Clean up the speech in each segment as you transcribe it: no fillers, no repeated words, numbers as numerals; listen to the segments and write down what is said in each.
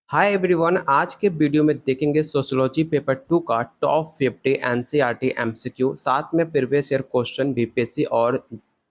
Hi everyone. आज के video में देखेंगे सोशियोलॉजी पेपर 2 का टॉप 50 एनसीईआरटी एमसीक्यू, साथ में प्रीवियस ईयर क्वेश्चन बीपीएससी और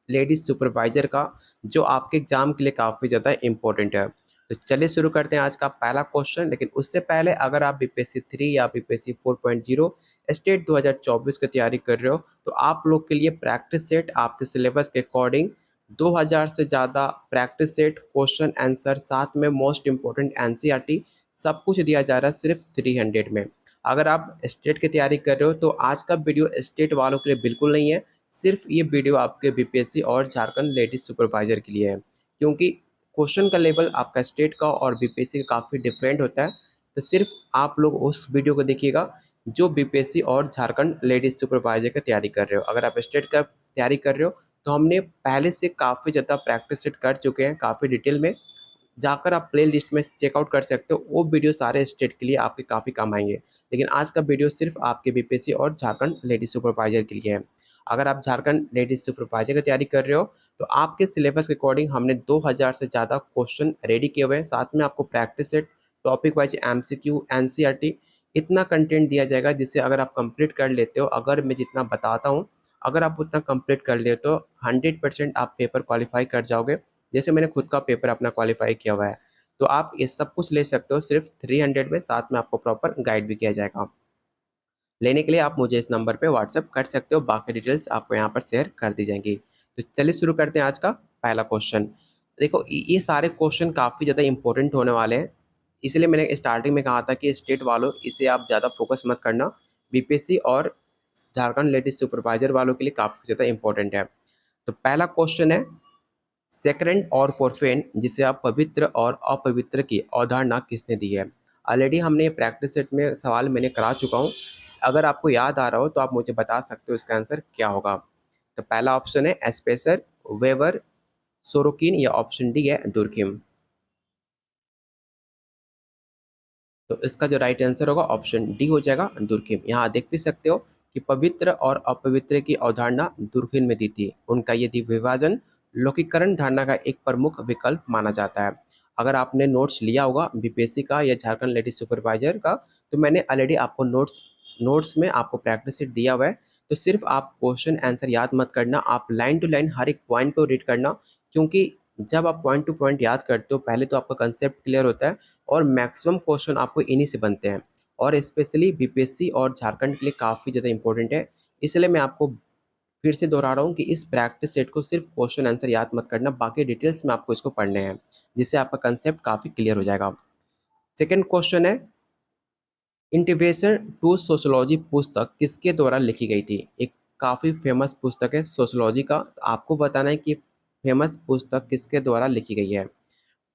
लेडीज सुपरवाइजर का, जो आपके एग्जाम के लिए काफ़ी ज़्यादा इंपॉर्टेंट है। तो चलिए शुरू करते हैं आज का पहला क्वेश्चन। लेकिन उससे पहले अगर आप बीपीएससी 3 या बीपीएससी 4.0 स्टेट 2024 की तैयारी कर रहे हो, तो आप लोग के लिए प्रैक्टिस सेट आपके सिलेबस के अकॉर्डिंग 2000 से ज़्यादा प्रैक्टिस सेट, क्वेश्चन आंसर, साथ में मोस्ट इंपॉर्टेंट एनसीईआरटी, सब कुछ दिया जा रहा है सिर्फ 300 में। अगर आप स्टेट की तैयारी कर रहे हो तो आज का वीडियो स्टेट वालों के लिए बिल्कुल नहीं है। सिर्फ ये वीडियो आपके बीपीएससी और झारखंड लेडीज सुपरवाइजर के लिए है, क्योंकि क्वेश्चन का लेवल आपका स्टेट का और बीपीएससी का काफ़ी डिफरेंट होता है। तो सिर्फ आप लोग उस वीडियो को देखिएगा जो बीपीएससी और झारखंड लेडीज सुपरवाइजर की तैयारी कर रहे हो। अगर आप स्टेट का तैयारी कर रहे हो तो हमने पहले से काफ़ी ज़्यादा प्रैक्टिस सेट कर चुके हैं, काफ़ी डिटेल में। जाकर आप प्ले लिस्ट में चेकआउट कर सकते हो, वो वीडियो सारे स्टेट के लिए आपके काफ़ी काम आएंगे। लेकिन आज का वीडियो सिर्फ आपके बीपीएससी और झारखंड लेडीज सुपरवाइजर के लिए है। अगर आप झारखंड लेडीज सुपरवाइजर की तैयारी कर रहे हो तो आपके सिलेबस के अकॉर्डिंग हमने 2000 से ज़्यादा क्वेश्चन रेडी किए हुए हैं, साथ में आपको practice set, topic wise MCQ, NCERT, इतना कंटेंट दिया जाएगा जिससे अगर आप कंप्लीट कर लेते हो, अगर मैं जितना बताता हूँ अगर आप उतना कंप्लीट कर ले तो 100% आप पेपर क्वालिफाई कर जाओगे। जैसे मैंने खुद का पेपर अपना क्वालिफाई किया हुआ है। तो आप ये सब कुछ ले सकते हो सिर्फ 300 में, साथ में आपको प्रॉपर गाइड भी किया जाएगा। लेने के लिए आप मुझे इस नंबर पे व्हाट्सअप कर सकते हो, बाकी डिटेल्स आपको यहाँ पर शेयर कर दी जाएंगी। तो चलिए शुरू करते हैं आज का पहला क्वेश्चन। देखो ये सारे क्वेश्चन काफ़ी ज़्यादा इंपॉर्टेंट होने वाले हैं, इसलिए मैंने स्टार्टिंग में कहा था कि स्टेट वालों इसे आप ज़्यादा फोकस मत करना। बीपीएससी और झारखंड लेडीज सुपरवाइजर वालों के लिए काफ़ी ज़्यादा इंपॉर्टेंट है। तो पहला क्वेश्चन है, सेक्रेंट और पोरफेन जिसे आप पवित्र और अपवित्र की अवधारणा किसने दी है? ऑलरेडी हमने प्रैक्टिस सेट में सवाल मैंने करा चुका हूँ। अगर आपको याद आ रहा हो तो आप मुझे बता सकते हो इसका आंसर क्या होगा। तो पहला ऑप्शन है एस्पेसर, वेबर, सोरोकिन, या ऑप्शन डी है दुर्किम। तो इसका जो राइट आंसर होगा ऑप्शन डी हो जाएगा, दुर्किम। यहाँ देख भी सकते हो कि पवित्र और अपवित्र की अवधारणा दुर्किम में दी थी। उनका यदि विभाजन लौकिकरण धारणा का एक प्रमुख विकल्प माना जाता है। अगर आपने नोट्स लिया होगा बीपीएससी का या झारखंड लेडीज सुपरवाइजर का, तो मैंने ऑलरेडी आपको नोट्स नोट्स में आपको प्रैक्टिस सेट दिया हुआ है। तो सिर्फ आप क्वेश्चन आंसर याद मत करना, आप लाइन टू लाइन हर एक पॉइंट को रीड करना, क्योंकि जब आप पॉइंट टू पॉइंट याद करते हो पहले तो आपका कंसेप्ट क्लियर होता है और मैक्सिमम क्वेश्चन आपको इन्हीं से बनते हैं। और स्पेशली बीपीएससी और झारखंड के लिए काफ़ी ज़्यादा इंपॉर्टेंट है। इसलिए मैं आपको फिर से दोहरा रहा हूँ कि इस प्रैक्टिस सेट को सिर्फ क्वेश्चन आंसर याद मत करना, बाकी डिटेल्स में आपको इसको पढ़ने हैं, जिससे आपका कंसेप्ट काफ़ी क्लियर हो जाएगा। सेकेंड क्वेश्चन है, इंटीग्रेशन टू सोशोलॉजी पुस्तक किसके द्वारा लिखी गई थी? एक काफ़ी फेमस पुस्तक है सोशोलॉजी का, तो आपको बताना है कि फेमस पुस्तक किसके द्वारा लिखी गई है।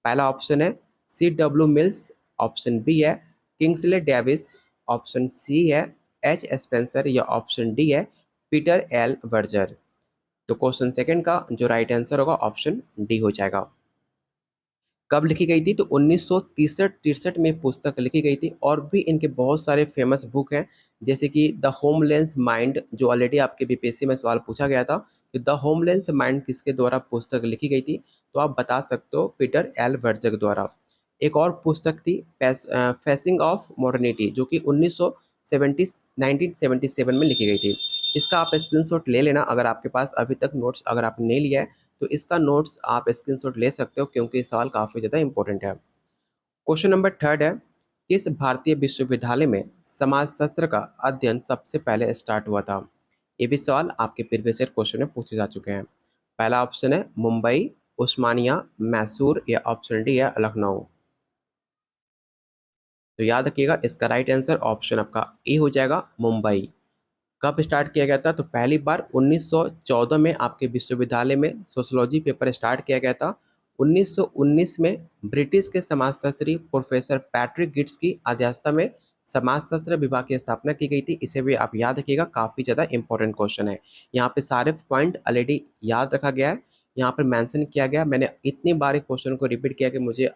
पहला ऑप्शन है C W Mills, option B है किंग्सले डेविस, ऑप्शन सी है एच स्पेंसर, या ऑप्शन डी है पीटर एल वर्जर। तो क्वेश्चन सेकंड का जो राइट आंसर होगा ऑप्शन डी हो जाएगा। कब लिखी गई थी? तो 1963 में पुस्तक लिखी गई थी। और भी इनके बहुत सारे फेमस बुक हैं, जैसे कि द होमलेंस माइंड, जो ऑलरेडी आपके बीपीएससी में सवाल पूछा गया था कि द होमलेंस माइंड किसके द्वारा पुस्तक लिखी गई थी, तो आप बता सकते हो पीटर एल वर्जक द्वारा। एक और पुस्तक थी फेसिंग ऑफ मॉडर्निटी, जो कि 1977 में लिखी गई थी। इसका आप स्क्रीनशॉट ले लेना, अगर आपके पास अभी तक नोट्स अगर आपने नहीं लिया है तो इसका नोट्स आप स्क्रीनशॉट ले सकते हो, क्योंकि ये सवाल काफ़ी ज़्यादा इंपॉर्टेंट है। क्वेश्चन नंबर थर्ड है, किस भारतीय विश्वविद्यालय में समाजशास्त्र का अध्ययन सबसे पहले स्टार्ट हुआ था? ये भी सवाल आपके प्रीवियस ईयर क्वेश्चन में पूछे जा चुके हैं। पहला ऑप्शन है मुंबई, उस्मानिया, मैसूर, या ऑप्शन डी है लखनऊ। तो याद रखिएगा इसका राइट आंसर ऑप्शन आपका ए हो जाएगा, मुंबई। कब स्टार्ट किया गया था? तो पहली बार 1914 में आपके विश्वविद्यालय में सोशियोलॉजी पेपर स्टार्ट किया गया था। 1919 में ब्रिटिश के समाजशास्त्री प्रोफेसर पैट्रिक गिट्स की अध्यक्षता में समाजशास्त्र विभाग की स्थापना की गई थी। इसे भी आप याद रखिएगा, काफ़ी ज़्यादा इंपॉर्टेंट क्वेश्चन है। यहाँ पे सारे पॉइंट ऑलरेडी याद रखा गया है, यहाँ पर मेंशन किया गया। मैंने इतनी बार क्वेश्चन को रिपीट किया कि मुझे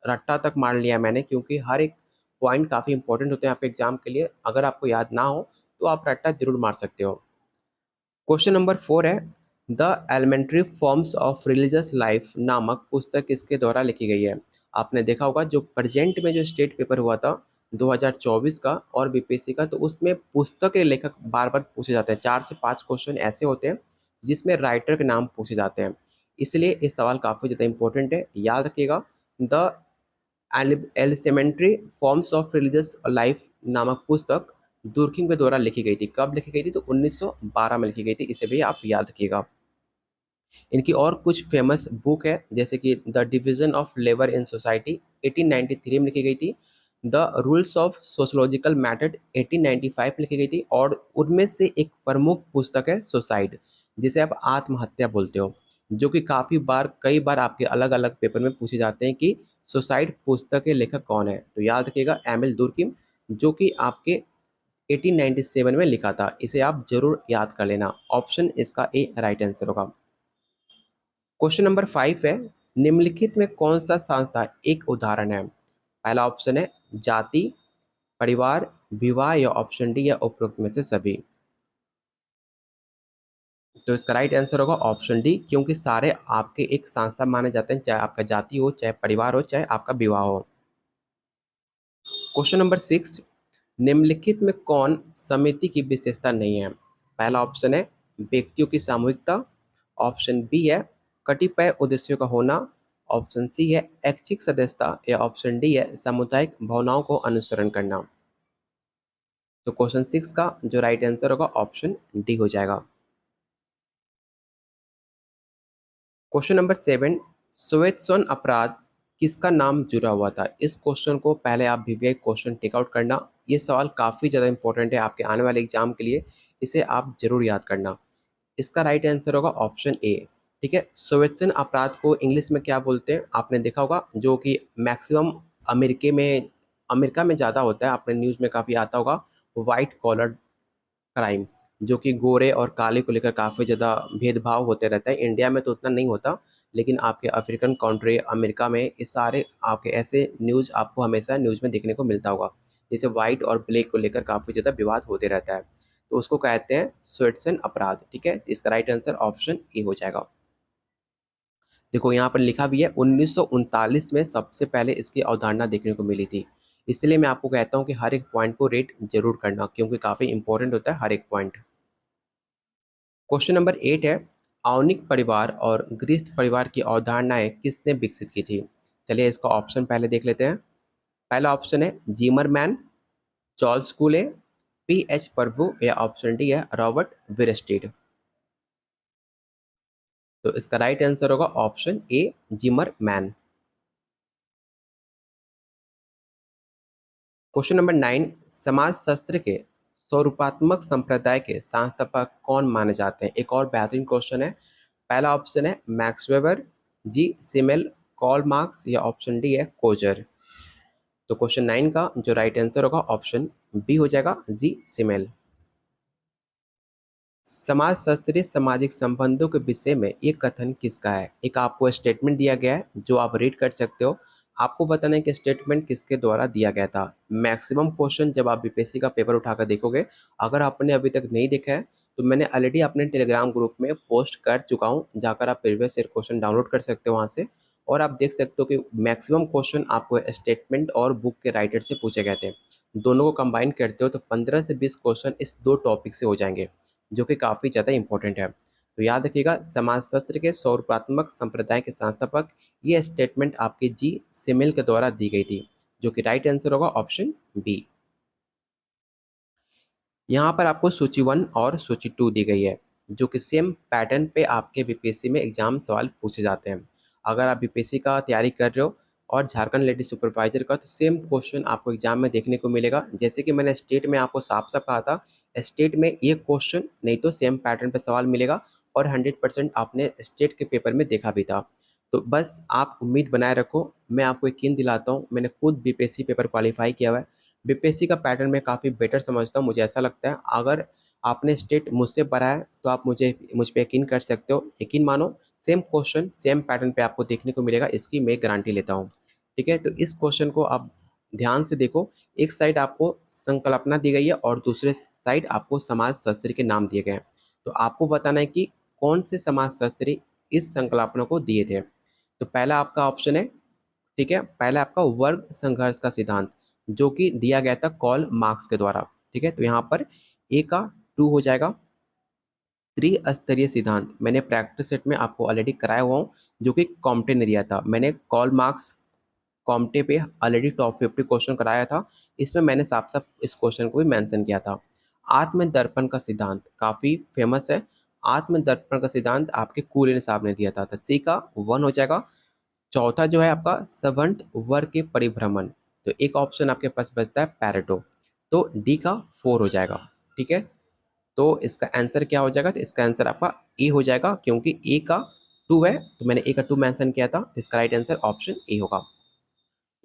रट्टा तक मार लिया मैंने, क्योंकि हर एक पॉइंट काफ़ी इंपॉर्टेंट होते हैं आपके एग्जाम के लिए। अगर आपको याद ना हो तो आप रट्टा जरूर मार सकते हो। क्वेश्चन नंबर 4 है, the elementary forms of religious life नामक पुस्तक किसके द्वारा लिखी गई है? आपने देखा होगा जो प्रेजेंट में जो स्टेट पेपर हुआ था 2024 का और बीपीएससी का, तो उसमें पुस्तक के लेखक बार बार पूछे जाते हैं। 4 से 5 क्वेश्चन ऐसे होते हैं जिसमें राइटर के नाम पूछे जाते हैं, इसलिए ये सवाल काफ़ी ज़्यादा इंपॉर्टेंट है, याद रखिएगा। The elementary forms of religious life नामक पुस्तक दुर्खिम के द्वारा लिखी गई थी। कब लिखी गई थी? तो 1912 में लिखी गई थी, इसे भी आप याद रखिएगा। इनकी और कुछ फेमस बुक है जैसे कि the division of labour in society 1893 में लिखी गई थी, the rules of sociological method 1895 में लिखी गई थी, और उनमें से एक प्रमुख पुस्तक है सुसाइड, जिसे आप आत्महत्या बोलते हो, जो कि काफ़ी बार कई बार आपके अलग अलग पेपर में पूछे जाते हैं कि सुसाइड पुस्तक के लेखक कौन है। तो याद रखिएगा एमिल दुर्किम, जो कि आपके 1897 में लिखा था, इसे आप जरूर याद कर लेना। ऑप्शन इसका ए राइट आंसर होगा। क्वेश्चन नंबर 5 है, निम्नलिखित में कौन सा संस्था एक उदाहरण है? पहला ऑप्शन है जाति, परिवार, विवाह, या ऑप्शन डी या उपरोक्त में से सभी। तो इसका राइट आंसर होगा ऑप्शन डी, क्योंकि सारे आपके एक संस्था माने जाते हैं, चाहे आपका जाति हो, चाहे परिवार हो, चाहे आपका विवाह हो। क्वेश्चन नंबर 6, निम्नलिखित में कौन समिति की विशेषता नहीं है? पहला ऑप्शन है व्यक्तियों की सामूहिकता, ऑप्शन बी है कतिपय उद्देश्यों का होना, ऑप्शन सी है ऐच्छिक सदस्यता, या ऑप्शन डी है सामुदायिक भावनाओं को अनुसरण करना। तो क्वेश्चन 6 का जो राइट आंसर होगा ऑप्शन डी हो जाएगा। क्वेश्चन नंबर 7, श्वेत स्वर्ण अपराध किसका नाम जुड़ा हुआ था? इस क्वेश्चन को पहले आप वीवीआई क्वेश्चन टेक आउट करना, ये सवाल काफ़ी ज़्यादा इंपॉर्टेंट है आपके आने वाले एग्जाम के लिए, इसे आप जरूर याद करना। इसका राइट आंसर होगा ऑप्शन ए। ठीक है, सोवेत्सन अपराध को इंग्लिश में क्या बोलते हैं आपने देखा होगा, जो कि मैक्सिमम अमेरिका में ज़्यादा होता है, आपने न्यूज़ में काफ़ी आता होगा, वाइट कॉलर क्राइम, जो कि गोरे और काले को लेकर काफ़ी ज़्यादा भेदभाव होते रहता है। इंडिया में तो उतना नहीं होता, लेकिन आपके अफ्रीकन कंट्री अमेरिका में ये सारे आपके ऐसे न्यूज़ आपको हमेशा न्यूज़ में देखने को मिलता होगा, जैसे वाइट और ब्लैक को लेकर काफ़ी ज़्यादा विवाद होते रहता है, तो उसको कहते हैं स्वेटसन अपराध। ठीक है, तो इसका राइट आंसर ऑप्शन ए हो जाएगा। देखो यहाँ पर लिखा भी है 1939 में सबसे पहले इसकी अवधारणा देखने को मिली थी, इसलिए मैं आपको कहता हूँ कि हर एक पॉइंट को रेट जरूर करना, क्योंकि काफ़ी इंपॉर्टेंट होता है हर एक पॉइंट। क्वेश्चन नंबर 8 है, आधुनिक परिवार और गृहस्थ परिवार की अवधारणाएं किसने विकसित की थी? चलिए इसका ऑप्शन पहले देख लेते हैं। पहला ऑप्शन है जीमरमैन, चार्ल्स कूले, पी एच प्रभु, या ऑप्शन डी है रॉबर्ट विरस्टीड। तो इसका राइट आंसर होगा ऑप्शन ए जीमरमैन। क्वेश्चन नंबर 9, समाजशास्त्र के स्वरूपात्मक संप्रदाय के संस्थापक कौन माने जाते हैं? एक और बेहतरीन क्वेश्चन है। पहला ऑप्शन है मैक्स वेबर, जी सिमेल, कॉल मार्क्स, या ऑप्शन डी है कोजर। तो क्वेश्चन 9 का जो राइट आंसर होगा ऑप्शन बी हो जाएगा, जी सिमेल। समाजशास्त्रीय सामाजिक संबंधों के विषय में ये कथन किसका है? एक आपको स्टेटमेंट दिया गया है जो आप रीड कर सकते हो, आपको बताना है कि स्टेटमेंट किसके द्वारा दिया गया था। मैक्सिमम क्वेश्चन जब आप बीपीएससी का पेपर उठाकर देखोगे, अगर आपने अभी तक नहीं देखा है तो मैंने ऑलरेडी अपने टेलीग्राम ग्रुप में पोस्ट कर चुका हूँ, जाकर आप प्रीवियस ईयर क्वेश्चन डाउनलोड कर सकते हो वहाँ से, और आप देख सकते हो कि मैक्सिमम क्वेश्चन आपको स्टेटमेंट और बुक के राइटर से पूछे गए थे। दोनों को कंबाइन करते हो तो 15 से 20 क्वेश्चन इस दो टॉपिक से हो जाएंगे, जो कि काफ़ी ज़्यादा इंपॉर्टेंट है। तो याद रखिएगा समाजशास्त्र के सौरपात्मक संप्रदाय के संस्थापक, ये स्टेटमेंट आपके जी सिमेल के द्वारा दी गई थी, जो कि राइट आंसर होगा ऑप्शन बी। यहाँ पर आपको सूची 1 और सूची 2 दी गई है, जो कि सेम पैटर्न पे आपके बीपीएससी में एग्जाम सवाल पूछे जाते हैं। अगर आप बीपीएससी का तैयारी कर रहे हो और झारखंड लेडी सुपरवाइजर का, तो सेम क्वेश्चन आपको एग्जाम में देखने को मिलेगा। जैसे कि मैंने स्टेट में आपको साफ साफ कहा था, स्टेट में ये क्वेश्चन नहीं तो सेम पैटर्न पे सवाल मिलेगा, और 100% आपने स्टेट के पेपर में देखा भी था। तो बस आप उम्मीद बनाए रखो, मैं आपको यकीन दिलाता हूँ, मैंने खुद बीपीएससी पेपर क्वालिफाई किया हुआ है। बीपीएससी का पैटर्न मैं काफ़ी बेटर समझता हूँ, मुझे ऐसा लगता है अगर आपने स्टेट मुझसे पढ़ा है तो आप मुझ पे यकीन कर सकते हो, यकीन मानो, सेम क्वेश्चन सेम पैटर्न पे आपको देखने को मिलेगा, इसकी मैं गारंटी लेता हूँ। ठीक है, तो इस क्वेश्चन को आप ध्यान से देखो, एक साइड आपको संकल्पना दी गई है और दूसरे साइड आपको समाजशास्त्री के नाम दिए गए हैं। तो आपको बताना है कि कौन से समाजशास्त्री इस संकल्पना को दिए थे। तो पहला आपका ऑप्शन है ठीक है, पहला आपका वर्ग संघर्ष का सिद्धांत जो कि दिया गया था कॉल मार्क्स के द्वारा। ठीक है, तो यहाँ पर ए का 2 हो जाएगा। त्रिस्तरीय सिद्धांत मैंने प्रैक्टिस सेट में आपको ऑलरेडी कराया हुआ हूँ, जो कि कॉम्प्टे ने दिया था। मैंने कॉल मार्क्स कॉम्प्टे पे ऑलरेडी टॉप 50 क्वेश्चन कराया था, इसमें मैंने साफ साफ इस क्वेश्चन को भी मेंशन किया था। आत्मदर्पण का सिद्धांत काफी फेमस है। आत्मदर्पण का सिद्धांत आपके कूलिन साहब ने दिया था, तो सी का 1 हो जाएगा। चौथा जो है आपका सवंत वर्ग के परिभ्रमण, तो एक ऑप्शन आपके पास बचता है पैरेटो, तो डी का 4 हो जाएगा। ठीक है, तो इसका आंसर क्या हो जाएगा, तो इसका आंसर आपका ए हो जाएगा, क्योंकि ए का 2 है तो मैंने ए का 2 मेंशन किया था, तो इसका राइट आंसर ऑप्शन ए होगा।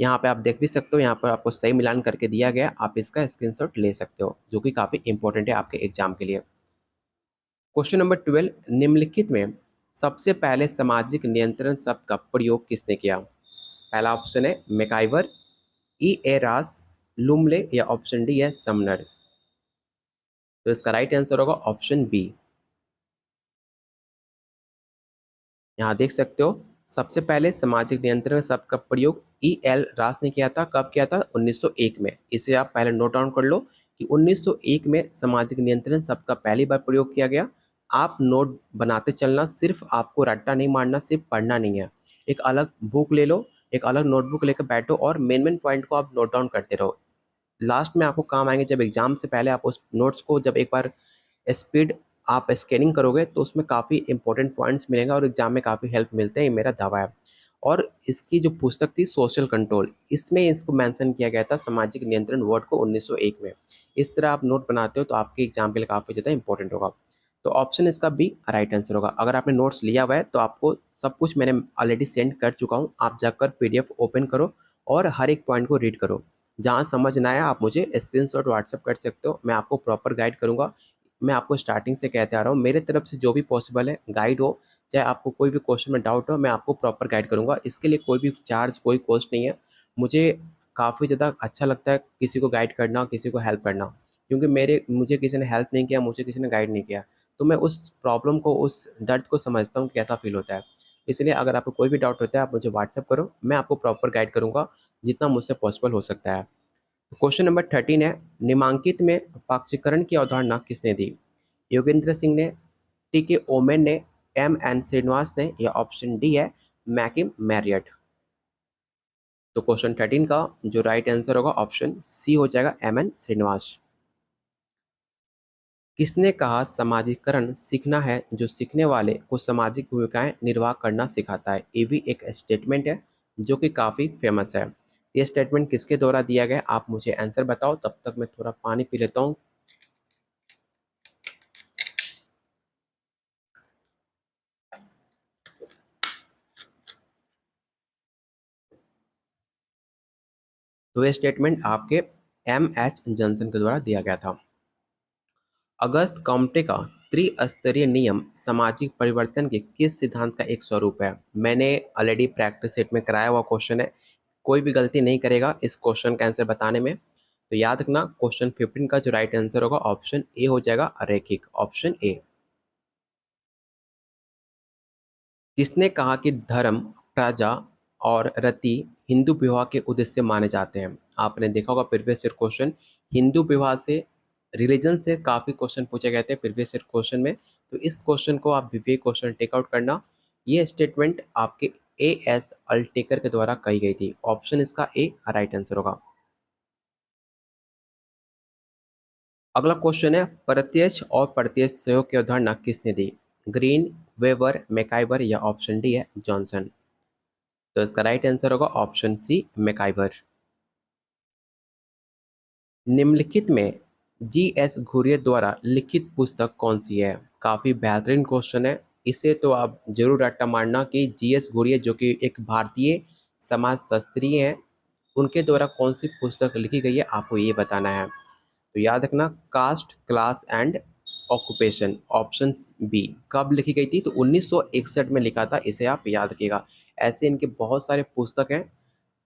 यहाँ पे आप देख भी सकते हो, यहाँ पर आपको सही मिलान करके दिया गया, आप इसका स्क्रीनशॉट ले सकते हो, जो कि काफी इंपॉर्टेंट है आपके एग्जाम के लिए। क्वेश्चन नंबर 12, निम्नलिखित में सबसे पहले सामाजिक नियंत्रण शब्द का प्रयोग किसने किया? पहला ऑप्शन है मैकाइवर, ई एरास, लुमले या ऑप्शन डी है समनर। तो इसका राइट आंसर होगा ऑप्शन बी। यहाँ देख सकते हो, सबसे पहले सामाजिक नियंत्रण शब्द का प्रयोग ई एल रास ने किया था। कब किया था? 1901 में। इसे आप पहले नोट डाउन कर लो कि 1901 में सामाजिक नियंत्रण शब्द का पहली बार प्रयोग किया गया। आप नोट बनाते चलना, सिर्फ आपको रट्टा नहीं मारना, सिर्फ पढ़ना नहीं है। एक अलग बुक ले लो, एक अलग नोटबुक लेकर बैठो और मेन मेन पॉइंट को आप नोट डाउन करते रहो। लास्ट में आपको काम आएंगे, जब एग्जाम से पहले आप उस नोट्स को जब एक बार स्पीड आप स्कैनिंग करोगे तो उसमें काफ़ी इंपॉर्टेंट पॉइंट्स मिलेंगे और एग्जाम में काफ़ी हेल्प मिलते हैं, ये मेरा दावा है। और इसकी जो पुस्तक थी सोशल कंट्रोल, इसमें इसको मेंशन किया गया था सामाजिक नियंत्रण वर्ड को 1901 में। इस तरह आप नोट बनाते हो तो आपके एग्जाम के लिए काफ़ी ज़्यादा इंपॉर्टेंट होगा। तो ऑप्शन इसका बी राइट आंसर होगा। अगर आपने नोट्स लिया हुआ है तो आपको सब कुछ मैंने ऑलरेडी सेंड कर चुका हूँ, आप जाकर पीडीएफ ओपन करो और हर एक पॉइंट को रीड करो। जहाँ समझ ना आया आप मुझे स्क्रीनशॉट व्हाट्सएप कर सकते हो, मैं आपको प्रॉपर गाइड करूँगा। मैं आपको स्टार्टिंग से कहते आ रहा हूँ, मेरे तरफ से जो भी पॉसिबल है गाइड हो, चाहे आपको कोई भी क्वेश्चन में डाउट हो, मैं आपको प्रॉपर गाइड करूँगा। इसके लिए कोई भी चार्ज, कोई कॉस्ट नहीं है। मुझे काफ़ी ज़्यादा अच्छा लगता है किसी को गाइड करना, किसी को हेल्प करना, क्योंकि मुझे किसी ने हेल्प नहीं किया, मुझे किसी ने गाइड नहीं किया, तो मैं उस प्रॉब्लम को, उस दर्द को समझता हूँ कैसा फील होता है। इसलिए अगर आपको कोई भी डाउट होता है आप मुझे व्हाट्सएप करो, मैं आपको प्रॉपर गाइड करूँगा जितना मुझसे पॉसिबल हो सकता है। क्वेश्चन नंबर 13 है, निम्नांकित में पाक्षिकरण की अवधारणा किसने दी? योगेंद्र सिंह ने, टी के ओमेन ने, एम एन श्रीनिवास ने या ऑप्शन डी है मैकिम मैरियट। तो क्वेश्चन 13 का जो राइट आंसर होगा ऑप्शन सी हो जाएगा, एम एन श्रीनिवास। किसने कहा समाजीकरण सीखना है जो सीखने वाले को सामाजिक भूमिकाएं निर्वाह करना सिखाता है? ये भी एक स्टेटमेंट है जो कि काफ़ी फेमस है। ये स्टेटमेंट किसके द्वारा दिया गया, आप मुझे आंसर बताओ, तब तक मैं थोड़ा पानी पी लेता हूँ। तो ये स्टेटमेंट आपके एम एच जॉनसन के द्वारा दिया गया था। अगस्त कॉम्टे का त्रिस्तरीय नियम सामाजिक परिवर्तन के किस सिद्धांत का एक स्वरूप है? मैंने ऑलरेडी प्रैक्टिस सेट में कराया हुआ क्वेश्चन है, कोई भी गलती नहीं करेगा इस क्वेश्चन का आंसर बताने में। तो याद रखना, क्वेश्चन 15 का जो राइट आंसर होगा ऑप्शन ए हो जाएगा, रैखिक, ऑप्शन ए। किसने कहा कि धर्म, प्रजा और रति हिंदू विवाह के उद्देश्य माने जाते हैं? आपने देखा होगा प्रीवियस ईयर क्वेश्चन, हिंदू विवाह से, रिलीजन से काफ़ी क्वेश्चन पूछे गए थे प्रीवियस ईयर क्वेश्चन में। तो इस क्वेश्चन को आप विवेक क्वेश्चन टेकआउट करना। ये स्टेटमेंट आपके ए एस अल्टेकर के द्वारा कही गई थी, ऑप्शन इसका ए राइट आंसर होगा। अगला क्वेश्चन है, प्रत्यक्ष और प्रत्यक्ष सहयोग की अवधारणा किसने दी? ग्रीन, वेबर, मैकाइवर या ऑप्शन डी है जॉनसन। तो इसका राइट आंसर होगा ऑप्शन सी, मैकाइवर। निम्नलिखित में जी एस घुरियर द्वारा लिखित पुस्तक कौन सी है? काफ़ी बेहतरीन क्वेश्चन है, इसे तो आप जरूर रट्टा मारना कि जी एस घुरियर जो कि एक भारतीय समाजशास्त्री हैं, उनके द्वारा कौन सी पुस्तक लिखी गई है आपको ये बताना है। तो याद रखना, caste, class and occupation, option B. कब लिखी गई थी? तो 1961 में लिखा था, इसे आप याद रखिएगा। ऐसे इनके बहुत सारे पुस्तक हैं,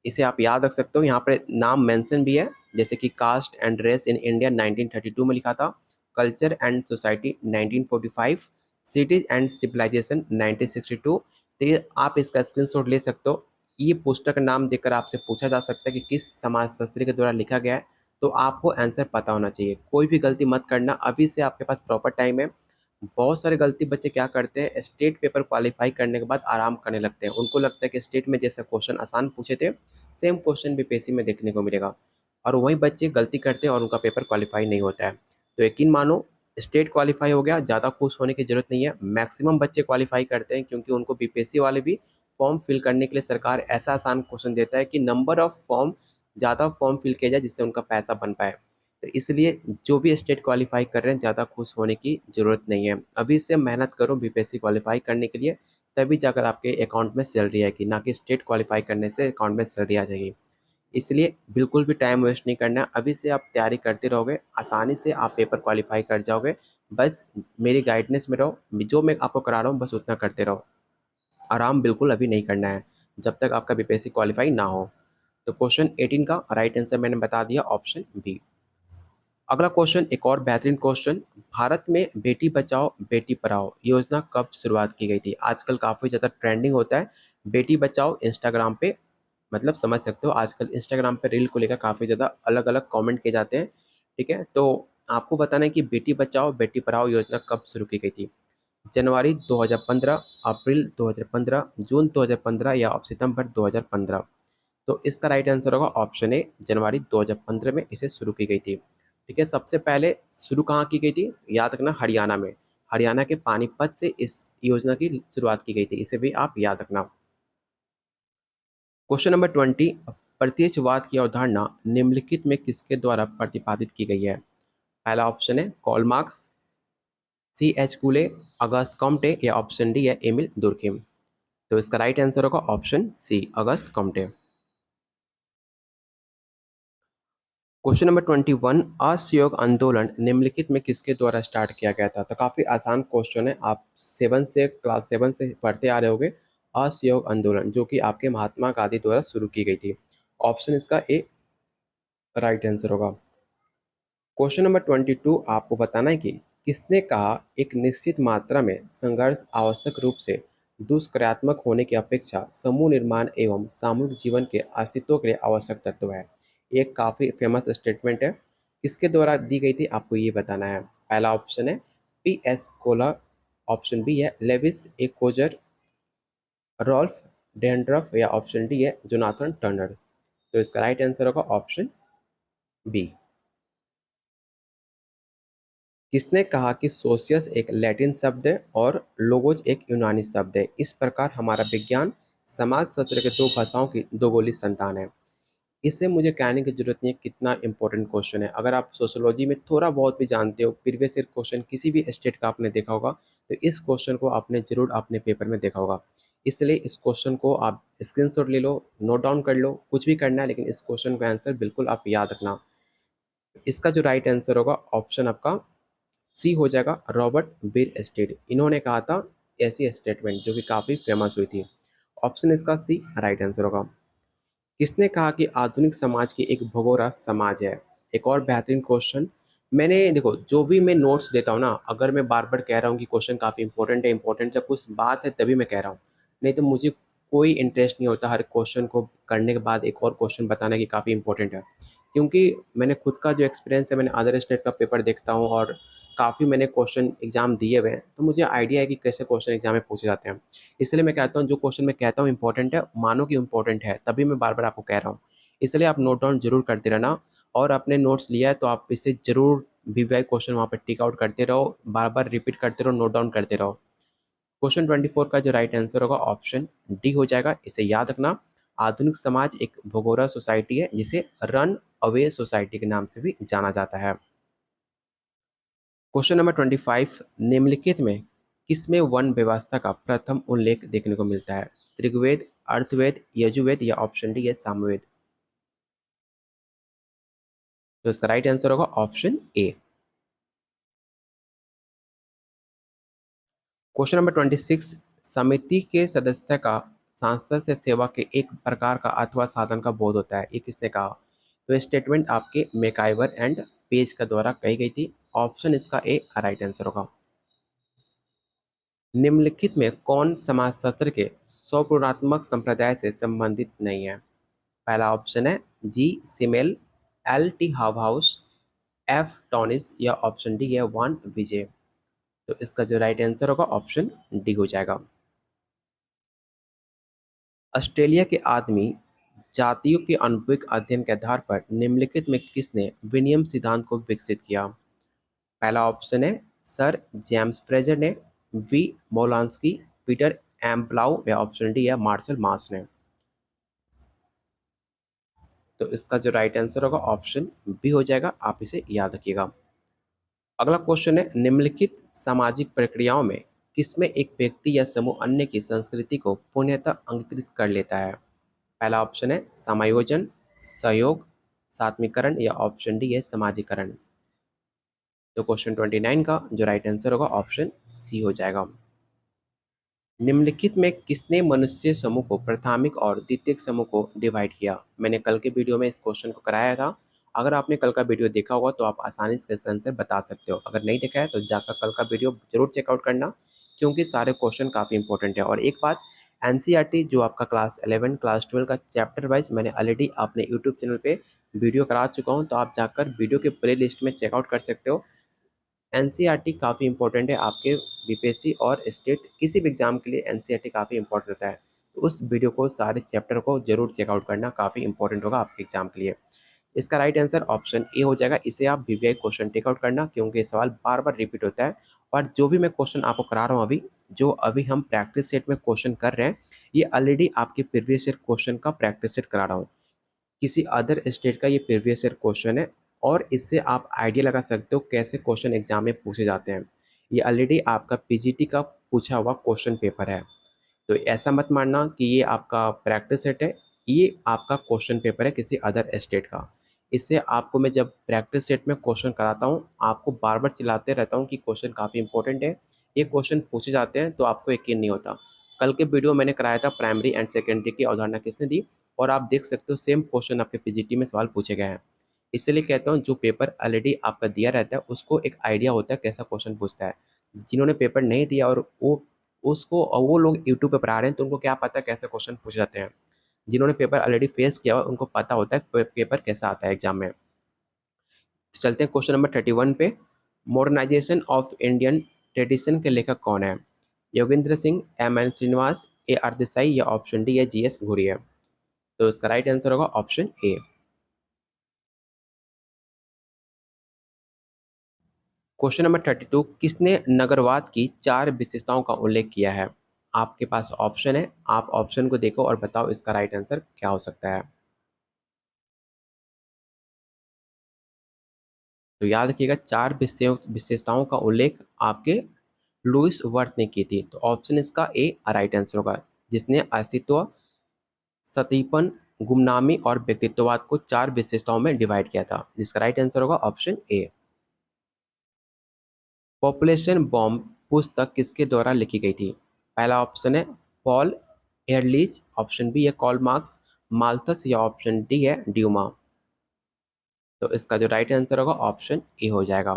इसे आप याद रख सकते हो। यहाँ पर नाम मेंशन भी है, जैसे कि caste and race in India 1932 में लिखा था, culture and society 1945, cities and civilisation 1962। तो ये आप इसका स्क्रीनशॉट ले सकते हो। ये पुस्तक का नाम देखकर आपसे पूछा जा सकता है कि किस समाजशास्त्री के द्वारा लिखा गया है, तो आपको आंसर पता होना चाहिए। कोई भी गलती मत करना, अभी से आपके पास प्रॉपर टाइम है। बहुत सारे गलती बच्चे क्या करते हैं, स्टेट पेपर क्वालिफाई करने के बाद आराम करने लगते हैं। उनको लगता है कि स्टेट में जैसे क्वेश्चन आसान पूछे थे, सेम क्वेश्चन बीपीएससी में देखने को मिलेगा, और वही बच्चे गलती करते हैं और उनका पेपर क्वालिफाई नहीं होता है। तो यकीन मानो, स्टेट क्वालिफाई हो गया, ज़्यादा खुश होने की ज़रूरत नहीं है। मैक्सिमम बच्चे क्वालिफाई करते हैं, क्योंकि उनको बीपीएससी वाले भी फॉर्म फिल करने के लिए सरकार ऐसा आसान क्वेश्चन देता है कि नंबर ऑफ फॉर्म, ज़्यादा फॉर्म फिल किया जाए जिससे उनका पैसा बन पाए। तो इसलिए जो भी स्टेट क्वालिफाई कर रहे हैं, ज़्यादा खुश होने की ज़रूरत नहीं है। अभी से मेहनत करो बीपीएससी क्वालिफाई करने के लिए, तभी जाकर आपके अकाउंट में सैलरी आएगी, ना कि स्टेट क्वालिफाई करने से अकाउंट में सैलरी आ जाएगी। इसलिए बिल्कुल भी टाइम वेस्ट नहीं करना है। अभी से आप तैयारी करते रहोगे, आसानी से आप पेपर क्वालिफाई कर जाओगे। बस मेरी गाइडेंस में रहो, जो मैं आपको करा रहा हूँ बस उतना करते रहो। आराम बिल्कुल अभी नहीं करना है, जब तक आपका बीपीएससी क्वालिफाई ना हो। तो क्वेश्चन 18 का राइट आंसर मैंने बता दिया, ऑप्शन बी। अगला क्वेश्चन एक और बेहतरीन क्वेश्चन। भारत में बेटी बचाओ बेटी पढ़ाओ योजना कब शुरुआत की गई थी? आजकल काफ़ी ज़्यादा ट्रेंडिंग होता है बेटी बचाओ इंस्टाग्राम पे, मतलब समझ सकते हो आजकल इंस्टाग्राम पे रील को लेकर काफ़ी ज़्यादा अलग अलग कमेंट किए जाते हैं। ठीक है, तो आपको बताना है कि बेटी बचाओ बेटी पढ़ाओ योजना कब शुरू की गई थी? जनवरी 2015, अप्रैल 2015, जून 2015 या सितंबर 2015? तो इसका राइट आंसर होगा ऑप्शन ए, जनवरी 2015 में इसे शुरू की गई थी। ठीक है, सबसे पहले शुरू कहाँ की गई थी? याद रखना, हरियाणा में। हरियाणा के पानीपत से इस योजना की शुरुआत की गई थी, इसे भी आप याद रखना। क्वेश्चन नंबर 20, प्रत्यक्षवाद की अवधारणा निम्नलिखित में किसके द्वारा प्रतिपादित की गई है? पहला ऑप्शन है कॉल मार्क्स, सी एच कूले, अगस्त कॉम्टे, या ऑप्शन डी है एमिल दुर्खिम? तो इसका राइट आंसर होगा ऑप्शन सी, अगस्त कॉम्टे। क्वेश्चन नंबर 21, असहयोग आंदोलन निम्नलिखित में किसके द्वारा स्टार्ट किया गया था? तो काफ़ी आसान क्वेश्चन है, आप क्लास 7 से पढ़ते आ रहे होगे। असहयोग आंदोलन जो कि आपके महात्मा गांधी द्वारा शुरू की गई थी। ऑप्शन इसका ए राइट आंसर होगा। क्वेश्चन नंबर 22, आपको बताना है कि किसने कहा एक निश्चित मात्रा में संघर्ष आवश्यक रूप से दुष्क्रियात्मक होने की अपेक्षा समूह निर्माण एवं सामूहिक जीवन के अस्तित्व के लिए आवश्यक तत्व है? एक काफ़ी फेमस स्टेटमेंट है, किसके द्वारा दी गई थी आपको ये बताना है। पहला ऑप्शन है P S Coller, option B है Lewis A Coser, Ralf Dahrendorf, या ऑप्शन डी है जोनाथन टर्नर? तो इसका राइट आंसर होगा ऑप्शन बी। किसने कहा कि सोशियस एक लैटिन शब्द है और लोगोज एक यूनानी शब्द है? इस प्रकार हमारा विज्ञान समाजशास्त्र के दो भाषाओं की दो गोली संतान है। इसे मुझे कहने की जरूरत नहीं है कितना इंपॉर्टेंट क्वेश्चन है। अगर आप सोशियोलॉजी में थोड़ा बहुत भी जानते हो, प्रीवियस ईयर क्वेश्चन किसी भी स्टेट का आपने देखा होगा, तो इस क्वेश्चन को आपने जरूर अपने पेपर में देखा होगा। इसलिए इस क्वेश्चन को आप स्क्रीनशॉट ले लो, नोट डाउन कर लो, कुछ भी करना है, लेकिन इस क्वेश्चन का आंसर बिल्कुल आप याद रखना। इसका जो राइट आंसर होगा ऑप्शन आपका सी हो जाएगा, रॉबर्ट बिल स्टेड। इन्होंने कहा था ऐसी स्टेटमेंट जो कि काफ़ी फेमस हुई थी। ऑप्शन इसका सी राइट आंसर होगा। किसने कहा कि आधुनिक समाज की एक भगोड़ा समाज है? एक और बेहतरीन क्वेश्चन। मैंने देखो, जो भी मैं नोट्स देता हूँ ना, अगर मैं बार बार कह रहा हूँ कि क्वेश्चन काफ़ी इंपॉर्टेंट है, कुछ बात है तभी मैं कह रहा हूँ, नहीं तो मुझे कोई इंटरेस्ट नहीं होता हर क्वेश्चन को करने के बाद एक और क्वेश्चन बताना कि काफ़ी इंपॉर्टेंट है। क्योंकि मैंने खुद का जो एक्सपीरियंस है, मैंने अदर स्टेट का पेपर देखता हूँ और काफ़ी मैंने क्वेश्चन एग्जाम दिए हुए हैं, तो मुझे आइडिया है कि कैसे क्वेश्चन एग्जाम में पूछे जाते हैं। इसलिए मैं कहता हूँ जो क्वेश्चन मैं कहता हूँ इंपॉर्टेंट है, मानो कि इंपॉर्टेंट है, तभी मैं बार बार आपको कह रहा हूँ। इसलिए आप नोट डाउन जरूर करते रहना, और अपने नोट्स लिया है तो आप इसे जरूर वीवीआई क्वेश्चन वहाँ पर टिक आउट करते रहो, बार बार रिपीट करते रहो, नोट डाउन करते रहो। क्वेश्चन 24 का जो राइट आंसर होगा ऑप्शन डी हो जाएगा, इसे याद रखना। आधुनिक समाज एक भगोड़ा सोसाइटी है जिसे रन अवे सोसाइटी के नाम से भी जाना जाता है। क्वेश्चन नंबर 25, निम्नलिखित में किसमें वन व्यवस्था का प्रथम उल्लेख देखने को मिलता है? ऋग्वेद, अर्थवेद, यजुर्वेद, या ऑप्शन डी है सामवेद? तो इसका राइट आंसर होगा ऑप्शन ए। क्वेश्चन नंबर 26, समिति के सदस्य का सांसद से सेवा के एक प्रकार का अथवा साधन का बोध होता है, ये किसने कहा? तो ये स्टेटमेंट आपके मैकाइवर एंड पेज का द्वारा कही गई थी। ऑप्शन इसका ए राइट आंसर होगा। निम्नलिखित में कौन समाजशास्त्र के स्वपुरात्मक संप्रदाय से संबंधित नहीं है? पहला ऑप्शन है G Simmel, L T Hobhouse, F Tonnies या ऑप्शन डी है वन विजय। तो इसका जो राइट आंसर होगा ऑप्शन डी हो जाएगा। ऑस्ट्रेलिया के आदमी जातियों के आनुभविक अध्ययन के आधार पर निम्नलिखित में किसने विनियम सिद्धांत को विकसित किया? पहला ऑप्शन है सर जेम्स फ्रेजर ने, वी मोलांस्की, पीटर एम्पलाउ या ऑप्शन डी है मार्शल मार्स ने। तो इसका जो राइट आंसर होगा ऑप्शन बी हो जाएगा, आप इसे याद रखिएगा। अगला क्वेश्चन है निम्नलिखित सामाजिक प्रक्रियाओं में किसमें एक व्यक्ति या समूह अन्य की संस्कृति को पूर्णतः अंगीकृत कर लेता है? पहला ऑप्शन है समायोजन, सहयोग, सात्मीकरण या ऑप्शन डी है समाजीकरण। तो क्वेश्चन 29 का जो राइट आंसर होगा ऑप्शन सी हो जाएगा। निम्नलिखित में किसने मनुष्य समूह को प्राथमिक और द्वितीयक समूह को डिवाइड किया? मैंने कल के वीडियो में इस क्वेश्चन को कराया था। अगर आपने कल का वीडियो देखा होगा तो आप आसानी से इसका आंसर बता सकते हो। अगर नहीं देखा है तो जाकर कल का वीडियो जरूर चेकआउट करना, क्योंकि सारे क्वेश्चन काफ़ी इंपॉर्टेंट है। और एक बात, एनसीईआरटी जो आपका क्लास 11 क्लास 12 का चैप्टर वाइज मैंने ऑलरेडी अपने यूट्यूब चैनल पे वीडियो करा चुका हूँ, तो आप जाकर वीडियो के प्ले लिस्ट में चेकआउट कर सकते हो। एनसीईआरटी काफ़ी इंपॉर्टेंट है आपके बीपीएससी और स्टेट किसी भी एग्जाम के लिए। एनसीईआरटी काफ़ी इंपॉर्टेंट होता है, तो उस वीडियो को सारे चैप्टर को जरूर चेकआउट करना, काफ़ी इंपॉर्टेंट होगा आपके एग्जाम के लिए। इसका राइट आंसर ऑप्शन ए हो जाएगा। इसे आप वीवीआई क्वेश्चन टेकआउट करना, क्योंकि ये सवाल बार बार रिपीट होता है। और जो भी मैं क्वेश्चन आपको करा रहा हूँ अभी, जो अभी हम प्रैक्टिस सेट में क्वेश्चन कर रहे हैं, ये ऑलरेडी आपके प्रीवियस ईयर क्वेश्चन का प्रैक्टिस सेट करा रहा हूँ। किसी अदर स्टेट का ये प्रीवियस ईयर क्वेश्चन है, और इससे आप आइडिया लगा सकते हो कैसे क्वेश्चन एग्जाम में पूछे जाते हैं। ये ऑलरेडी आपका पीजीटी का पूछा हुआ क्वेश्चन पेपर है, तो ऐसा मत मानना कि ये आपका प्रैक्टिस सेट है। ये आपका क्वेश्चन पेपर है किसी अदर स्टेट का। इससे आपको मैं जब प्रैक्टिस सेट में क्वेश्चन कराता हूँ, आपको बार बार चिल्लाते रहता हूँ कि क्वेश्चन काफ़ी इंपॉर्टेंट है, ये क्वेश्चन पूछे जाते हैं, तो आपको यकीन नहीं होता। कल के वीडियो मैंने कराया था प्राइमरी एंड सेकेंडरी की अवधारणा किसने दी, और आप देख सकते हो सेम क्वेश्चन आपके पीजीटी में सवाल पूछे गए हैं। इसलिए कहता हूँ जो पेपर ऑलरेडी आपका दिया रहता है उसको एक आइडिया होता है कैसा क्वेश्चन पूछता है। जिन्होंने पेपर नहीं दिया और वो लोग यूट्यूब पे पढ़ा रहे हैं, तो उनको क्या पता कैसे क्वेश्चन पूछे जाते हैं। जिन्होंने पेपर ऑलरेडी फेस किया हुआ उनको पता होता है पेपर कैसा आता है एग्जाम में। तो चलते हैं क्वेश्चन नंबर 31 पे। मॉडर्नाइजेशन ऑफ इंडियन ट्रेडिशन के लेखक कौन है? Yogendra Singh, M N Srinivas, A R Desai या ऑप्शन डी है जी एस घुरिया। तो इसका राइट आंसर होगा ऑप्शन ए। क्वेश्चन नंबर 32, किसने नगरवाद की 4 विशेषताओं का उल्लेख किया है? आपके पास ऑप्शन है, आप ऑप्शन को देखो और बताओ इसका राइट आंसर क्या हो सकता है। तो याद रखिएगा 4 विशेषताओं का उल्लेख आपके लुइस वर्थ ने की थी। तो ऑप्शन इसका ए राइट आंसर होगा, जिसने अस्तित्व, सतीपन, गुमनामी और व्यक्तित्ववाद को 4 विशेषताओं में डिवाइड किया था, जिसका राइट आंसर होगा ऑप्शन ए। पॉपुलेशन बॉम्ब पुस्तक किसके द्वारा लिखी गई थी? पहला ऑप्शन है पॉल एयरलिच, ऑप्शन बी है कॉल मार्क्स, माल्थस या ऑप्शन डी है ड्यूमा। तो इसका जो राइट आंसर होगा ऑप्शन ए हो जाएगा।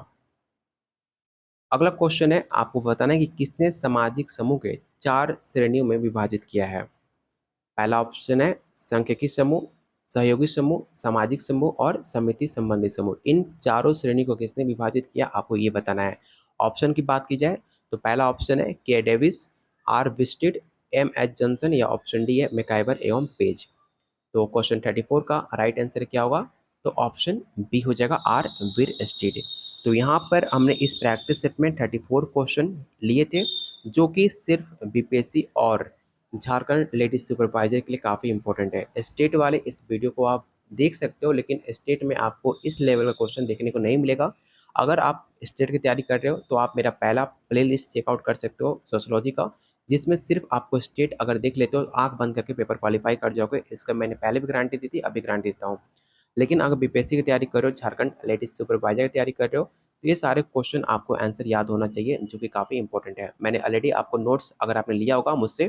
अगला क्वेश्चन है, आपको बताना है कि किसने सामाजिक समूह के 4 श्रेणियों में विभाजित किया है। पहला ऑप्शन है सांख्यिकी समूह, सहयोगी समूह, सामाजिक समूह और समिति संबंधी समूह। इन चारों श्रेणी को किसने विभाजित किया, आपको ये बताना है। ऑप्शन की बात की जाए तो पहला ऑप्शन है K Davis, R Bierstedt, M H Johnson या ऑप्शन डी है मैकाइवर एवं पेज। तो क्वेश्चन 34 का राइट आंसर क्या होगा? तो ऑप्शन बी हो जाएगा आर वीर स्टेड। तो यहाँ पर हमने इस प्रैक्टिस सेट में 34 क्वेश्चन लिए थे, जो कि सिर्फ बीपीएससी और झारखंड लेडीज सुपरवाइजर के लिए काफ़ी इंपॉर्टेंट है। स्टेट वाले इस वीडियो को आप देख सकते हो, लेकिन स्टेट में आपको इस लेवल का क्वेश्चन देखने को नहीं मिलेगा। अगर आप स्टेट की तैयारी कर रहे हो तो आप मेरा पहला प्ले लिस्ट चेकआउट कर सकते हो सोशोलॉजी का, जिसमें सिर्फ आपको स्टेट अगर देख लेते हो आंख बंद करके पेपर क्वालिफाई कर जाओगे। इसका मैंने पहले भी गारंटी दी थी, अभी गारंटी देता हूँ। लेकिन अगर बीपीएससी की तैयारी कर रहे हो, झारखंड लेडीज सुपरवाइजर की तैयारी कर रहे हो, तो ये सारे क्वेश्चन आपको आंसर याद होना चाहिए, जो कि काफ़ी इंपॉर्टेंट है। मैंने ऑलरेडी आपको नोट्स अगर आपने लिया होगा मुझसे,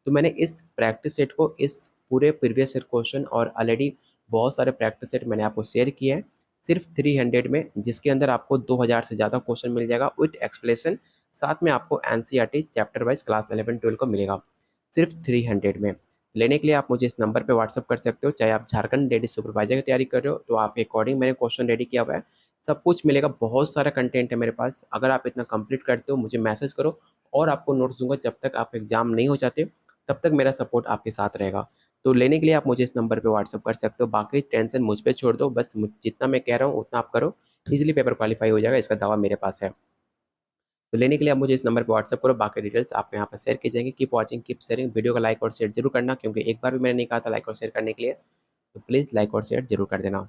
तो मैंने इस प्रैक्टिस सेट को, इस पूरे प्रीवियस ईयर क्वेश्चन और ऑलरेडी बहुत सारे प्रैक्टिस सेट मैंने आपको शेयर किए हैं। सिर्फ 300 में, जिसके अंदर आपको 2000 से ज़्यादा क्वेश्चन मिल जाएगा विथ एक्सप्लेनेशन। साथ में आपको एनसीईआरटी चैप्टर वाइज क्लास 11-12 को मिलेगा सिर्फ 300 में। लेने के लिए आप मुझे इस नंबर पे व्हाट्सअप कर सकते हो। चाहे आप झारखंड लेडी सुपरवाइजर की तैयारी कर रहे हो तो आपके अकॉर्डिंग मैंने क्वेश्चन रेडी किया हुआ है, सब कुछ मिलेगा, बहुत सारा कंटेंट है मेरे पास। अगर आप इतना कंप्लीट करते हो मुझे मैसेज करो और आपको नोट्स दूंगा। जब तक आप एग्जाम नहीं हो जाते तब तक मेरा सपोर्ट आपके साथ रहेगा। तो लेने के लिए आप मुझे इस नंबर पे व्हाट्सअप कर सकते हो। बाकी टेंशन मुझ पे छोड़ दो, बस जितना मैं कह रहा हूँ उतना आप करो, इजीली पेपर क्वालिफाई हो जाएगा, इसका दावा मेरे पास है। तो लेने के लिए आप मुझे इस नंबर पर व्हाट्सअप करो, बाकी डिटेल्स आपको यहाँ पर शेयर की जाएंगी। Keep watching, keep sharing. Video का लाइक और शेयर जरूर करना, क्योंकि एक बार भी मैंने नहीं कहा था लाइक और शेयर करने के लिए, तो प्लीज़ लाइक और शेयर जरूर कर देना।